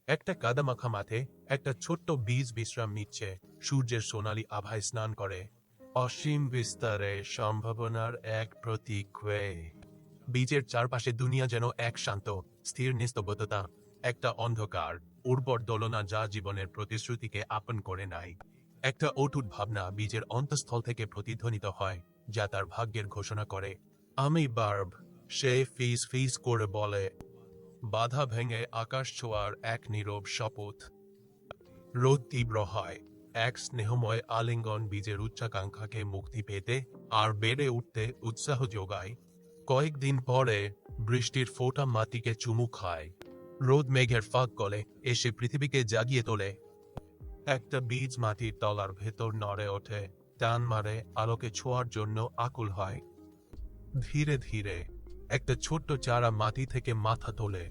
একটা কাদামাখা মাঠে একটা ছোট্ট বীজ বিশ্রাম নিচ্ছে, সূর্যের সোনালী আভায় স্নান করে। অসীম বিস্তারে সম্ভাবনার এক প্রতীক হয়ে। বীজের চারপাশে দুনিয়া যেন এক শান্ত, স্থির নিস্তব্ধতা, একটা অন্ধকার, উর্বর দোলনা যা জীবনের প্রতিশ্রুতিকে আপন করে নেয়। একটা অটুট ভাবনা বীজের অন্তঃস্থল থেকে প্রতিধ্বনিত হয়, যা তার ভাগ্যের ঘোষণা করে। আমি বার্ব, সে ফিস ফিস করে বলে, বাধা ভেঙে আকাশ ছোঁয়ার এক নীরব শপথ। রোদ তীব্র হয়, এক স্নেহময় আলিঙ্গন বীজের উচ্চাকাঙ্ক্ষাকে মুক্তি পেতে আর বেড়ে উঠতে উৎসাহ যোগায়। কয়েকদিন পরে বৃষ্টির ফোঁটা মাটিকে চুমু খায়, রোদ মেঘের ফাঁক গলে এসে পৃথিবীকে জাগিয়ে তোলে। একটা বীজ মাটির তলার ভেতর নড়ে ওঠে, টান মারে, আলোকে ছোঁয়ার জন্য আকুল হয়। ধীরে ধীরে একটা ছোট্ট চারা মাটি থেকে মাথা তোলে,